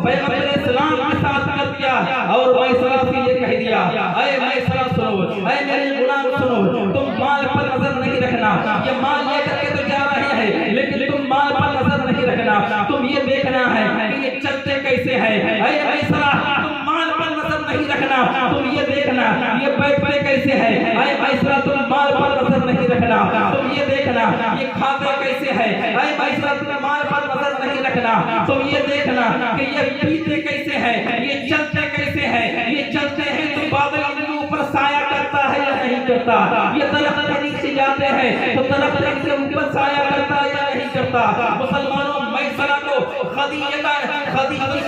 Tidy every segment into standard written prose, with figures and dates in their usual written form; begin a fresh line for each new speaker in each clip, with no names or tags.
پیغمبر اسلام کے ساتھ کر دیا اور میسرہ سے یہ کہہ دیا اے میسرہ سنو، اے میرے غلام سنو، تم مال پر نظر نہیں رکھنا، یہ مال لے کر کے تو جا رہے ہیں لیکن تم مال پر نظر نہیں رکھنا، تم یہ دیکھنا ہے کہ یہ چلتے کیسے ہیں، اے میسرہ تم مال پر نظر نہیں رکھنا، تم یہ دیکھنا یہ بیٹھتے کیسے ہیں، اے میسرہ تم مال پر نظر نہیں رکھنا، تم یہ دیکھنا یہ کھاتے کیسے ہیں، اے میسرہ تم مال پر نظر نہیں رکھنا، تم یہ دیکھنا کہ یہ پیتے کیسے ہیں، یہ چلتے کیسے ہیں، یہ چلتے ہیں تو بادل ان کے اوپر سایہ کرتا ہے یا نہیں کرتا، یہ درخت کے نیچے جاتے ہیں تو درخت ان کے اوپر سایہ کرتا ہے یا نہیں کرتا۔ مسلمانوں میسرہ کو خدیجہ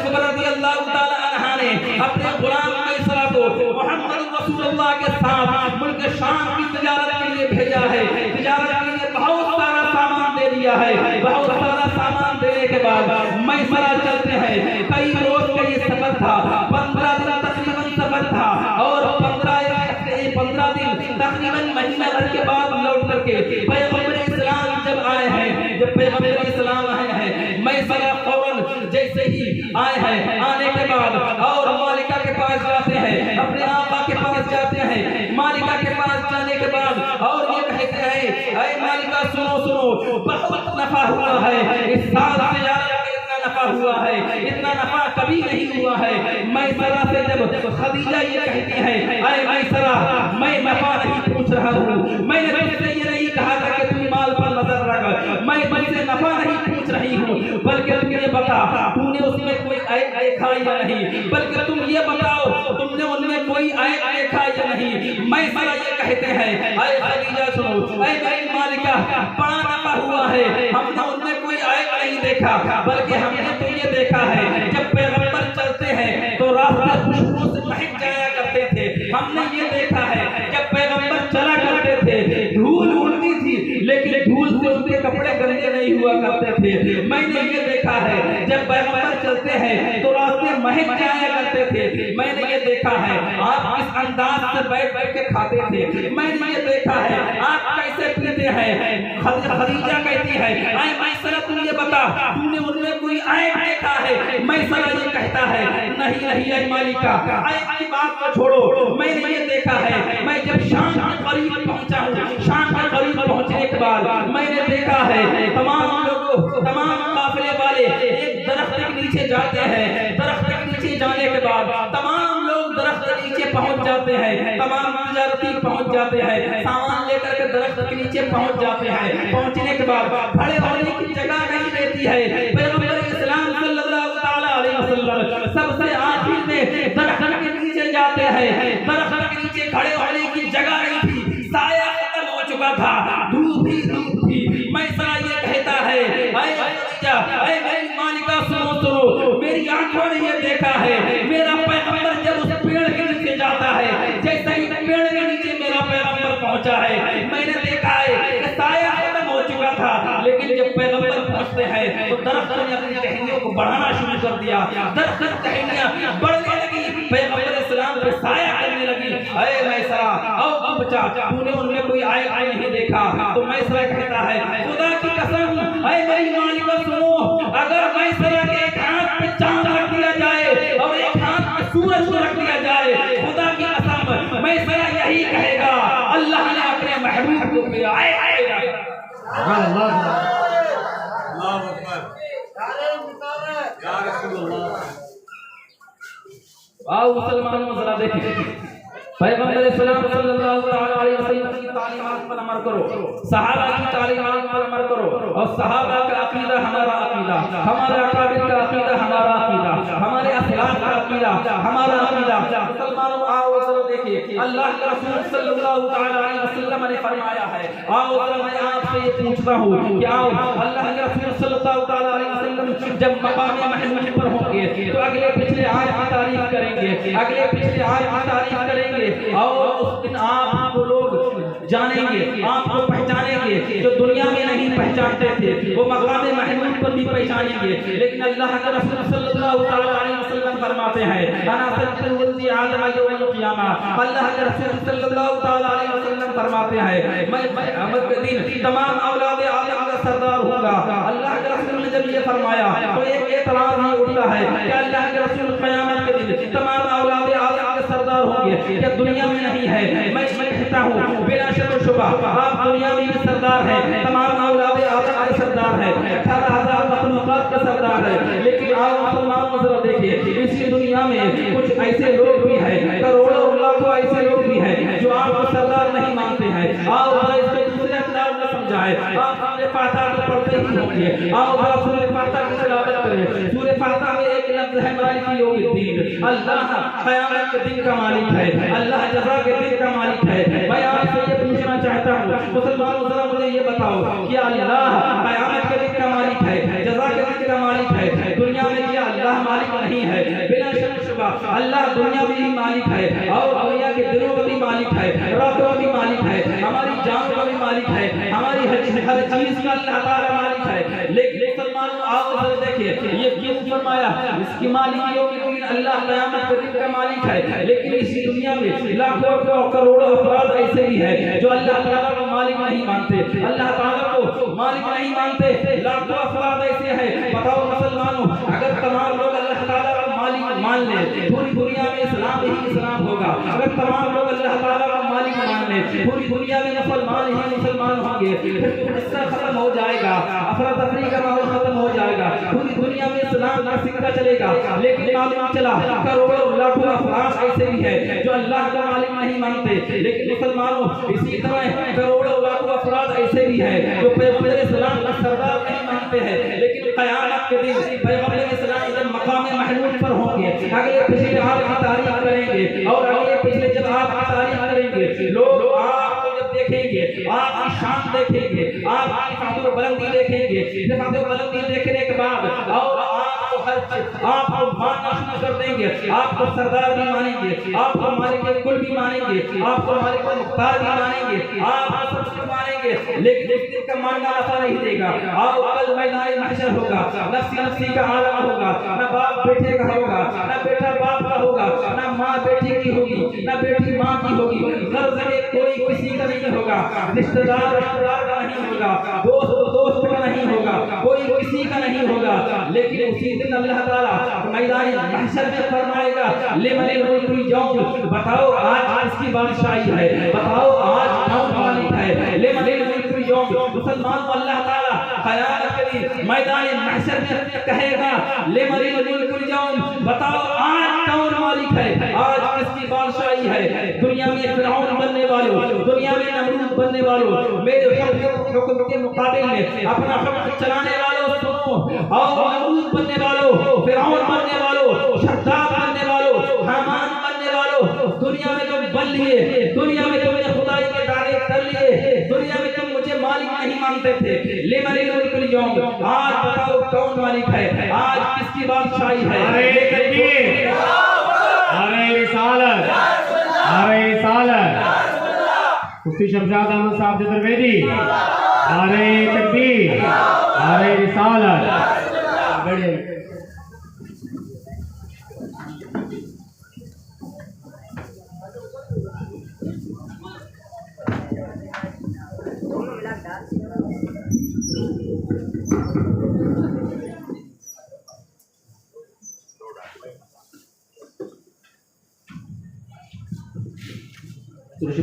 کبریٰ رضی اللہ تعالی عنہا نے اپنے غلام میسرہ کو محمد رسول اللہ کے ساتھ ملک شام کی تجارت کے لیے بھیجا ہے، تجارت کے لیے بہت سارا سامان دے دیا ہے، بہت سارا سامان دینے کے بعد میسرہ چلتے ہیں، کئی روز کا یہ سفر تھا، 15 دن تقریباً سفر تھا اور 15 دن تقریباً مہینہ بھر کے بعد لوٹ کر کے پیغمبر اسلام جب آئے ہیں، جب پیغمبر اسلام آئے ہیں، میسرہ فوراً جیسے ہی آئے ہیں، آنے کے بعد اور مالکہ کے پاس جاتے ہیں، اپنے آقا کے پاس جاتے ہیں، مالکہ کے پاس جانے کے بعد اور یہ کہتے ہیں اے مالکہ سنو بہت نفع ہوا ہے، اس سال تجارت میں اتنا نفع ہوا ہے، اتنا نفع کبھی نہیں ہوا ہے۔ میسرہ سے جب خدیجہ یہ کہتی ہے اے میسرہ میں نفع نہیں پوچھ رہا ہوں، میں نے تجھ سے یہ نہیں کہا تھا کہ تم مال پر نظر رکھ، میں تجھ سے نفع نہیں پوچھ رہی ہوں، بلکہ تم یہ بتا تو نے اس میں کوئی عیب دیکھا یا نہیں، بلکہ تم یہ بتاؤ تم نے ان میں کوئی عیب دیکھا یا نہیں۔ میسرہ یہ کہتے ہیں اے خدیجہ سنو، اے میری مالکہ بڑا نفع ہوا ہے، ہم نے ان میں کوئی عیب نہیں دیکھا، بلکہ ہم نے تو یہ دیکھا ہے جب پیغمبر چلتے ہیں تو راستہ خوشبو سے مہک جایا کرتے تھے، ہم نے یہ دیکھا ہے جب پیغمبر چلا کرتے تھے دھول اڑتی تھی لیکن دھول سے ان کے کپڑے گندے نہیں ہوا کرتے تھے، میں نے یہ دیکھا ہے جب پیغمبر چلتے ہیں تو راستے مہک جایا کرتے تھے، میں نے یہ دیکھا ہے آپ کس انداز سے بیٹھ بیٹھ کے کھاتے تھے، میں نے یہ دیکھا ہے آپ کیسے پیتے ہیں۔ خدیجہ کہتی ہے اے میسرہ تم یہ بتا تم نے ان میں کوئی عیب دیکھا ہے؟ میسرہ یہ کہتا ہے نہیں اے مالکہ عیب کی بات کو چھوڑو، میں نے یہ دیکھا ہے میں جب شام کے قریب پہنچا ہوں، شام کے قریب پہنچنے کے بعد میں نے دیکھا ہے تمام لوگوں تمام قافلے والے ایک درخت کے نیچے جاتے ہیں، درخت کے نیچے جانے کے بعد تمام لوگ درخت کے نیچے پہنچ جاتے ہیں، تمام تجارتی پہنچ جاتے ہیں، سامان لے کر کے درخت کے نیچے پہنچ جاتے ہیں، پہنچنے کے بعد کھڑے ہونے کی جگہ نہیں رہتی ہے، پیغمبر اسلام صلی اللہ تعالی علیہ وسلم سب سے آخر میں درخت کے نیچے جاتے ہیں، درخت کے نیچے کھڑے ہونے کی جگہ نہیں تھی، سایہ ختم ہو چکا تھا، دھوپ ہی دھوپ تھی۔ میسرہ یہ کہتا ہے اے خدیجہ اے میری مالکہ سنو میری آنکھوں نے یہ دیکھا ہے میرا پیغمبر جب اس پیڑ کے نیچے جاتا ہے، جیسے ہی پیڑ کے نیچے میرا پیغمبر پہنچا ہے میں نے دیکھا ہے کہ سایہ ختم ہو چکا تھا، لیکن جب پیغمبر پہنچتے ہیں تو درخت نے اپنی ٹہنیوں کو بڑھانا شروع کر دیا، درخت کی ٹہنیاں بڑھنے لگی، پیغمبر اسلام پہ سایہ کرنے لگی۔ اے میسرہ او بچا تو نے ان میں کوئی عیب نہیں دیکھا؟ تو میسرہ کہتا ہے خدا کی قسم اے میری مالکہ سنو، اگر میسرہ کے ایک ہاتھ پہ چاند رکھ دیا جائے اور ایک ہاتھ پہ سورج کو رکھ دیا جائے، خدا کی قسم میسرہ یہی کہے گا اللہ نے اپنے محبوب کو میرا عیب دیا۔
اللہ اکبر یا رسول اللہ۔
آؤ مسلمانوں ذرا دیکھیں پیغمبر اسلام صلی اللہ علیہ وسلم کی تعلیمات پر عمل کرو، صحابہ کی تعلیمات پر عمل کرو، اور صحابہ کا عقیدہ ہمارا عقیدہ، ہمارے اکابر کا عقیدہ ہمارا عقیدہ، ہمارے اسلاف کا عقیدہ ہمارا عقیدہ۔ مسلمانوں آؤ ذرا دیکھیں اللہ کے رسول صلی اللہ علیہ وسلم نے فرمایا ہے، آؤ ذرا میں آپ سے یہ پوچھتا ہوں کہ آؤ اللہ کے رسول صلی اللہ علیہ وسلم جب مقام محمود پر ہوں گے تو اگلے پچھلے آج کی تعریف کریں گے، اگلے پچھلے آج کی تعریف کریں گے، اور اس دن آپ کو لوگ جانیں گے، آپ کو پہچانیں گے، جو دنیا میں نہیں پہچانتے تھے وہ مقام محمود پر بھی پہچانیں گے۔ لیکن اللہ کے رسول صلی اللہ علیہ وسلم فرماتے ہیں انا سید ولد آدم یوم القیامہ، اللہ کے رسول صلی اللہ علیہ وسلم فرماتے ہیں میں قیامت کے دن تمام اولاد آدم سردار ہوگا. اللہ کے رسول نے جب یہ فرمایا تو ایک اعتراض نہیں اٹھتا ہے کہ اللہ کے رسول قیامت کے دن تمام اولاد آدم کے سردار ہوں گے. کیا دنیا میں نہیں ہے؟ میں کہتا ہوں بلا شک و شبہ آپ دنیا میں بھی سردار ہیں, تمام اولاد آدم کے سردار ہیں, 18,000 مخلوقات کا سردار ہے. لیکن آپ مسلمان ذرا دیکھیے اسی دنیا میں کچھ ایسے لوگ بھی ہیں, کروڑوں لاکھوں ایسے لوگ بھی ہیں جو آپ کو سردار نہیں مانتے ہیں. آپ اس کے دوسرے انداز میں سمجھائیں. آپ سورہ فاتحہ تو پڑھتے ہی ہوں گے, آپ سورہ فاتحہ کی تلاوت کریں. سورہ فاتحہ میں ایک لفظ ہے مالک یوم الدین. اللہ قیامت کے دن کا مالک ہے, اللہ جزا کے دن کا مالک ہے. میں آپ سے یہ پوچھنا چاہتا ہوں مسلمانوں ذرا مجھے یہ بتاؤ کہ اللہ قیامت کے دن کا مالک ہے, جزا کے دن کا مالک ہے, دنیا میں کیا اللہ مالک نہیں ہے؟ بلا شک و شبہ اللہ دنیا میں بھی مالک ہے اور دنیا کے دنوں کا بھی مالک ہے, راتوں کا بھی مالک ہے, ہماری جان کا بھی مالک ہے, ہماری ہر چیز کا اللہ تعالیٰ مالک ہے. لیکن مسلمانوں آپ ذرا دیکھیے یہ کیوں فرمایا اس کی مالک یوم اللہ قیامت کے دن کا مالک ہے. لیکن اسی دنیا میں لاکھوں کروڑوں افراد ایسے بھی ہیں جو اللہ تعالیٰ کو مالک نہیں مانتے, اللہ تعالیٰ کو مالک نہیں مانتے. لاکھوں افراد ایسے ہیں. بتاؤ مسلمانوں اگر تمام لوگ اللہ تعالیٰ کو مالک مان لیں پوری دنیا میں اسلام ہی اسلام ہوگا. اگر تمام لوگ اللہ تعالیٰ کو مالک مان لیں پوری دنیا میں مسلمان ہی مسلمان ہوں گے. پھر قصہ ختم ہو جائے گا, افراتفری کا ماحول ختم ہو جائے گا, پوری دنیا میں اسلام کا سکہ چلے گا. لیکن معلوم چلا کروڑوں لاکھوں افراد ایسے بھی ہیں جو اللہ کا مالک نہیں مانتے. لیکن مسلمانوں اسی طرح کروڑوں لاکھوں افراد ایسے بھی ہیں جو پیغمبر اسلام کا سردار نہیں مانتے ہیں. لیکن قیامت کے دن پیغمبر اسلام جب مقام محمود پر ہوں گے, اگلے پچھلے آپ کی تعریف کریں گے اور اگلے پچھلے جب آپ کی تعریف کریں گے لوگ آپ کو جب دیکھیں گے, آپ کی شان دیکھیں گے, آپ کی فخر و بلندی دیکھیں گے. فخر و بلندی دیکھنے کے بعد اور آپ کو ہر چیز آپ کو ماننا شروع کر دیں گے. آپ کو سردار بھی مانیں گے, آپ کو مالک کل بھی مانیں گے, آپ کو مالک مختار بھی مانیں گے, آپ کو سب کچھ مانیں گے. لیکن اس دن کا ماننا نفع نہیں دے گا. آپ کل میدان محشر ہوگا, نفسی نفسی کا عالم ہوگا, نہ باپ بیٹے کا ہوگا, نہ بیٹا باپ کا ہوگا, نہ ماں بیٹی کی ہوگی, نہ بیٹی ماں کی ہوگی. قرض میں کوئی کسی کا نہیں ہوگا, رشتہ دار رشتہ دار کا نہیں ہوگا, دوست کا نہیں ہوگا, کوئی کسی کا نہیں ہوگا. لیکن اسی دن اللہ تعالیٰ میدان محشر میں فرمائے گا لمن الملک اليوم. بتاؤ آج کس کی بادشاہی ہے, بتاؤ آج کون مالک ہے؟ لمن الملک اليوم. مسلمان اللہ تعالیٰ قیامت کے دن میدان محشر میں کہے گا لمن الملک اليوم. بتاؤ آج کون مالک ہے, آج کس کی بادشاہی ہے؟ دنیا میں فرعون بننے والوں, دنیا میں نمرود بننے والوں, میرے حکم کے مقابل میں اپنا حکم چلانے والوں سنو, اور نمرود بننے والوں, فرعون بننے والوں, شداد بننے والوں, حامان بننے والوں, دنیا میں تم بن لیے, دنیا میں تم نے خدائی کے دعوے کر لیے, دنیا میں تم مجھے مالک نہیں مانتے تھے. لمن الملک اليوم. آج بتاؤ کون مالک ہے, آج کس کی بادشاہی ہے؟
نعرہ تکبیر, نعرہ رسالت, نعرہ رسالت. مفتی شمشاد احمد صاحب درویدی, نعرہ تکبیر, نعرہ رسالت.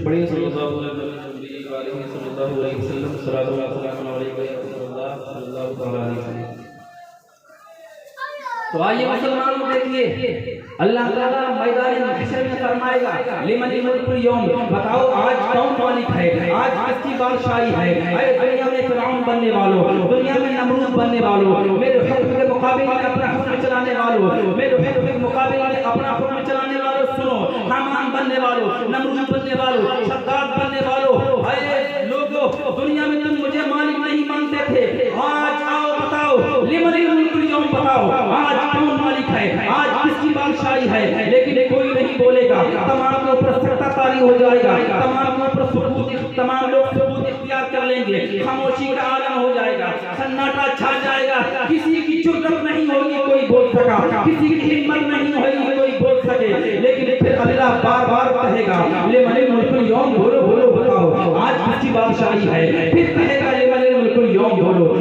پڑھیے صلی اللہ علیہ وسلم, صلاۃ و سلام علیہ صلی اللہ علیہ وسلم. تو آئیے مسلمانوں دیکھیے اللہ تعالیٰ میدان محشر میں فرمائے گا لمن الملک اليوم. بتاؤ آج کون مالک ہے, آج کس کی بادشاہی ہے؟ اے دنیا میں فرعون بننے والوں, دنیا میں نمرود بننے والوں, میرے حکم کے مقابل میں اپنا حکم چلانے والوں, میرے حکم کے مقابل میں اپنا حکم چلانے والوں سنو, حامان بننے والوں, نمرود بننے والوں, شداد بننے والوں. اے لوگوں دنیا میں تم مجھے مالک نہیں مانتے تھے, آج آؤ بتاؤ لمن الملک اليوم. بتاؤ آج کون مالک ہے, آج کس کی بادشاہی ہے؟ لیکن کوئی نہیں بولے گا, تمام کے اوپر سکتہ طاری ہو جائے گا, تمام کے اوپر سکوت, تمام لوگ سکوت اختیار کر لیں گے, خاموشی کا عالم ہو جائے گا, سناٹا چھا جائے گا. کسی کی جرأت نہیں ہوگی کوئی بول سکا, کسی کی ہمت نہیں ہوگی کوئی بول سکے. لیکن پھر اللہ بار بار کہے گا لمن الملک اليوم. بولو بولو بتاؤ آج کس کی بادشاہی ہے؟ پھر کہے گا لمن الملک اليوم. بولو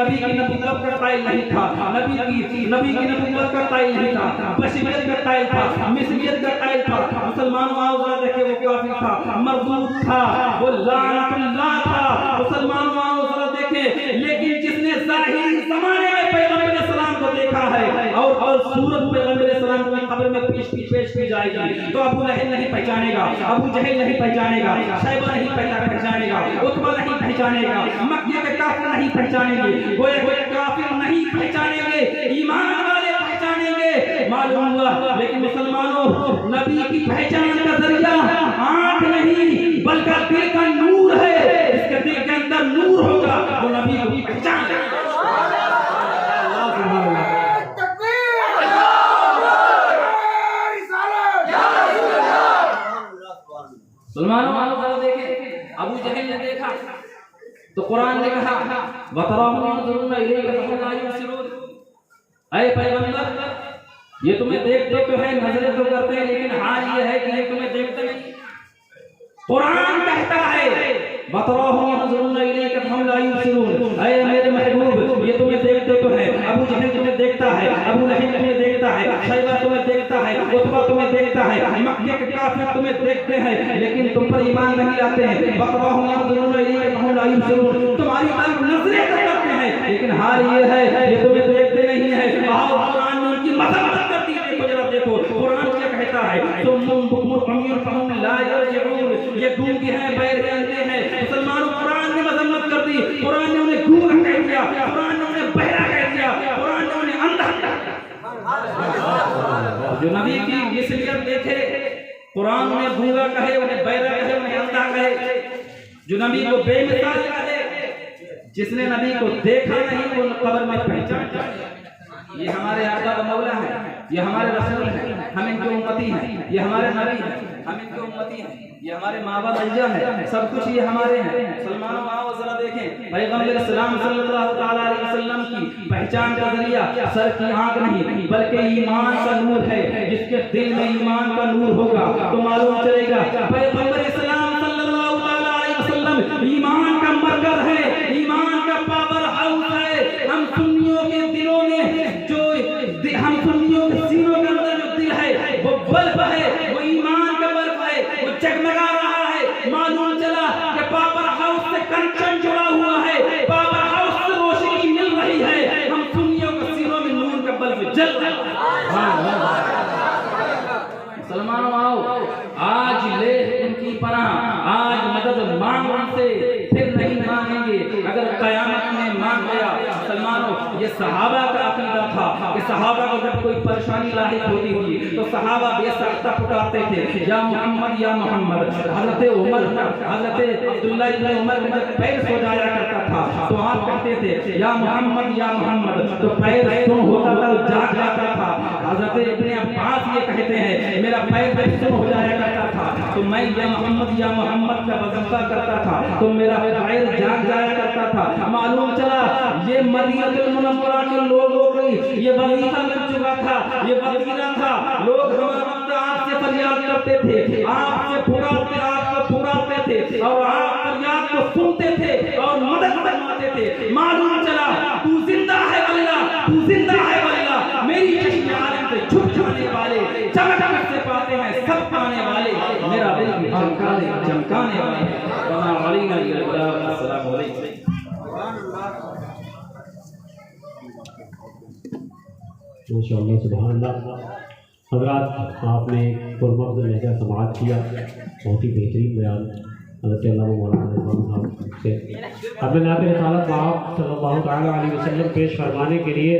نبی کی نبوت کا قائل نہیں تھا، نبی کی نبوت کا قائل نہیں تھا، بشریت کا قائل تھا، مثلیت کا قائل تھا۔ مسلمانوں آؤ ذرا دیکھیں وہ کافر تھا، مردود تھا، وہ لعنت اللہ تھا۔ مسلمانوں آؤ ذرا دیکھیں، لیکن جس نے ظاہری زمانے میں پیغمبر علیہ السلام کو دیکھا ہے اور صورت پیغمبر علیہ السلام کی قبر میں پیش کی جائے گی، تو ابو لہب نہیں پہچانے گا، ابو جہل نہیں پہچانے گا، شیبہ نہیں پہچانے گا، عتبہ نہیں پہچانے گا، مکہ کے کافر نہیں پہچانیں گے، کوئی کافر نہیں پہچانیں گے، ایمان والے پہچانیں گے۔ معلوم ہوا لیکن مسلمانوں، نبی کی پہچان کا ذریعہ آنکھ نہیں بلکہ دل کا نور ہے۔ اس کے دل کے اندر نور ہوگا وہ نبی کو پہچان لے گا۔ مسلمانوں ذرا دیکھیں، ابو جہل نے دیکھا تو قرآن نے کہا وَتَرَاهُمْ يَنظُرُونَ إِلَيْكَ فَهُمْ لَا يُبْصِرُونَ، اے پیغمبر یہ تمہیں دیکھتے تو ہیں، نظریں تو کرتے ہیں، لیکن حال یہ ہے کہ یہ تمہیں دیکھتے نہیں۔ قرآن کہتا ہے وَتَرَاهُمْ يَنظُرُونَ إِلَيْكَ فَهُمْ لَا يُبْصِرُونَ، اے میرے محبوب یہ تمہیں دیکھتے تو ہیں، ابو جہل تمہیں دیکھتا ہے، ابو لہب تمہیں دیکھتا ہے، شیبہ تمہیں دیکھتا ہے، عتبہ تمہیں دیکھتا ہے، مکہ کے کافر تمہیں دیکھتے ہیں، لیکن تم پر ایمان نہیں لاتے ہیں۔ وَتَرَاهُمْ يَنظُرُونَ إِلَيْكَ فَهُمْ لَا يُبْصِرُونَ، تمہاری طرف نظریں تو کرتے ہیں لیکن حال یہ ہے یہ تمہیں دیکھتے نہیں ہیں۔ آؤ قرآن نے ان کی مذمت کرتی ہے، دیکھو ذرا دیکھو قرآن کیا کہتا ہے، صُمٌّ بُكْمٌ عُمْيٌ فَهُمْ لَا يَرْجِعُونَ، یہ گونگے ہیں، بہرے ہیں۔ مسلمانوں قرآن نے مذمت کر دی، قرآن نے انہیں گونگا کہہ دیا، قرآن نے انہیں بہرا کہہ دیا، قرآن نے انہیں اندھا کہہ دیا۔ جو نبی کی مثلیت دیکھے قرآن نے گونگا کہے، انہیں بہرا کہے، انہیں اندھا کہے، جو نبی کو بے مثال کہے، جس نے نبی کو دیکھا نہیں وہ قبر میں پہچان جائے۔ یہ ہمارے آقا و مولا ہے، یہ ہمارے رسول ہیں، ہم ان کے امتی ہیں، یہ ہمارے نبی ہیں، ہم ان کے امتی ہیں، یہ ہمارے ماں باپ اجداد ہیں، سب کچھ یہ ہمارے ہیں۔ مسلمانوں آؤ ذرا دیکھیں، پیغمبر اسلام صلی اللہ تعالیٰ علیہ وسلم کی پہچان کا ذریعہ سر کی آنکھ نہیں بلکہ ایمان کا نور ہے۔ جس کے دل میں ایمان کا نور ہوگا تو معلوم چلے گا پیغمبر اسلام صلی اللہ تعالیٰ علیہ وسلم ایمان کا مرکز ہے، ایمان کا پاور ہاؤس ہے۔ ہم سنیوں کے دلوں میں ہم سنیوں کے سینوں کے اندر جو دل ہے وہ بلب ہے، وہ ایمان کا بلب ہے، وہ جگمگا رہا ہے۔ معلوم چلا کہ پاور ہاؤس سے کنکشن جڑا ہوا ہے، پاور ہاؤس سے روشنی مل رہی ہے، ہم سنیوں کے سینوں میں نور کا بلب جل رہا ہے۔ مسلمانوں آؤ آج لے ان کی پناہ، آج مدد مانگ ان سے، پھر نہیں مانگیں گے اگر قیامت میں مانگ گیا۔ مسلمانوں یہ صحابہ کا عقیدہ تھا کہ صحابہ کو جب کوئی پریشانی لاحق ہوتی تھی تو صحابہ بے سختہ پکارتے تھے یا محمد یا محمد۔ حضرت عمر حضرت عبداللہ ابن عمر کا جب پیر سو جایا کرتا تھا تو آپ کہتے تھے یا محمد یا محمد، تو پیر سن ہوتا تھا جاگ جاتا تھا۔ حضرت ابن عباس یہ کہتے ہیں میرا پیر سن ہو جایا کرتا تھا تو میں یا محمد کا وظیفہ کرتا تھا تو میرا پیر جاگ جایا کرتا تھا۔ معلوم چلا یہ مدینہ المنورہ کے لوگوں کی یہ وظیفہ بن چکا تھا، یہ وظیفہ تھا۔ لوگ ہر وقت آپ سے فریاد کرتے تھے، آپ سے پکارتے تھے اور آپ فریاد کو سنتے تھے اور مدد فرماتے تھے۔ معلوم چلا تو زندہ ہے اللہ، تو زندہ ہے اللہ، میری چشم عالم سے چھپ جانے والے چمک سے پاتے ہیں سب پانے والے، میرا دل بھی چمکانے والے۔ السلام علیکم۔
ماشاءاللہ سبحان اللہ۔ حضرات آپ نے پرمغز لہجہ سماعت کیا، بہت ہی بہترین بیان حضرت علامہ مولانا صاحب سے۔ اب میں نعت رسالت آپ صلی اللہ تعالیٰ علیہ وسلم پیش فرمانے کے لیے